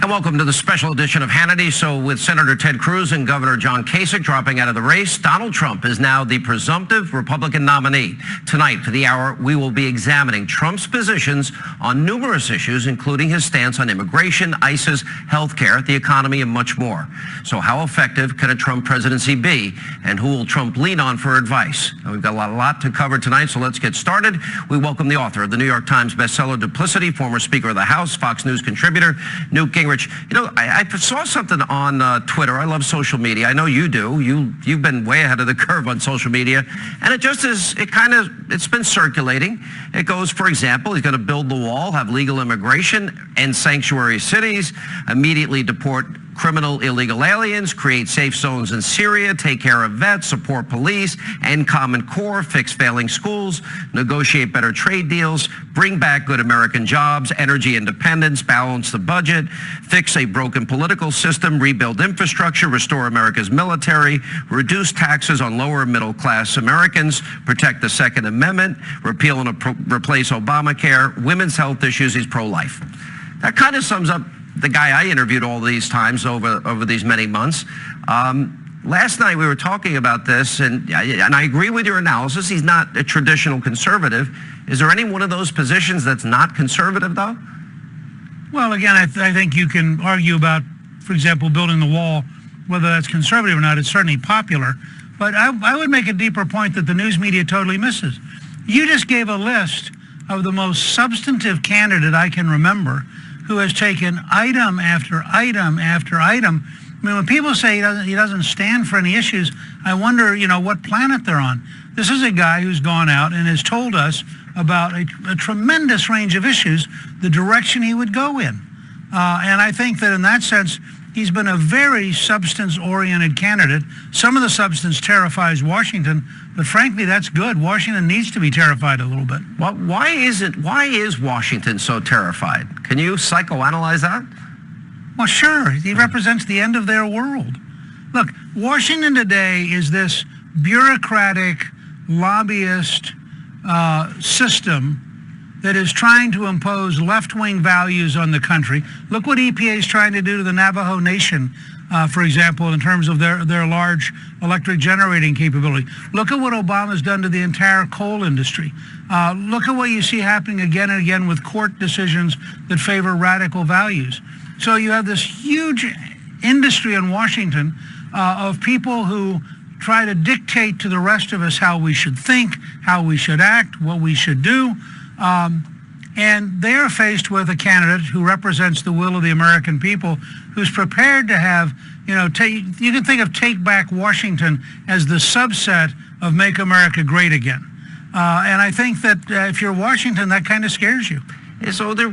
And welcome to the special edition of Hannity. So with Senator Ted Cruz and Governor John Kasich dropping out of the race, Donald Trump is now the presumptive Republican nominee. Tonight, for the hour, we will be examining Trump's positions on numerous issues, including his stance on immigration, ISIS, healthcare, the economy, and much more. So how effective can a Trump presidency be, and who will Trump lean on for advice? Now, we've got a lot to cover tonight, so let's get started. We welcome the author of the New York Times bestseller Duplicity, former Speaker of the House, Fox News contributor, Newt Gingrich. You know, I saw something on Twitter. I love social media. I know you do. You've been way ahead of the curve on social media. And it just is, it's been circulating. It goes, for example, he's going to build the wall, have legal immigration, end sanctuary cities, immediately deport criminal illegal aliens, create safe zones in Syria, take care of vets, support police, end Common Core, fix failing schools, negotiate better trade deals, bring back good American jobs, energy independence, balance the budget, fix a broken political system, rebuild infrastructure, restore America's military, reduce taxes on lower middle class Americans, protect the Second Amendment, repeal and replace Obamacare, women's health issues. He's pro-life. That kind of sums up the guy I interviewed all these times over these many months. Last night we were talking about this, and I agree with your analysis. He's not a traditional conservative. Is there any one of those positions that's not conservative, though? Well, again, I think you can argue about, for example, building the wall, whether that's conservative or not. It's certainly popular. But I would make a deeper point that the news media totally misses. You just gave a list of the most substantive candidate I can remember who has taken item after item after item. I mean, when people say he doesn't stand for any issues, I wonder, what planet they're on. This is a guy who's gone out and has told us about a tremendous range of issues, the direction he would go in. And I think that in that sense, he's been a very substance-oriented candidate. Some of the substance terrifies Washington, but frankly, that's good. Washington needs to be terrified a little bit. Well, why is Washington so terrified? Can you psychoanalyze that? Well, sure. He represents the end of their world. Look, Washington today is this bureaucratic, lobbyist system that is trying to impose left-wing values on the country. Look what EPA is trying to do to the Navajo Nation, for example, in terms of their large electric generating capability. Look at what Obama's done to the entire coal industry. Look at what you see happening again and again with court decisions that favor radical values. So you have this huge industry in Washington of people who try to dictate to the rest of us how we should think, how we should act, what we should do. And they are faced with a candidate who represents the will of the American people, who's prepared to have, you can think of Take Back Washington as the subset of Make America Great Again. And I think that if you're Washington, that kind of scares you. So there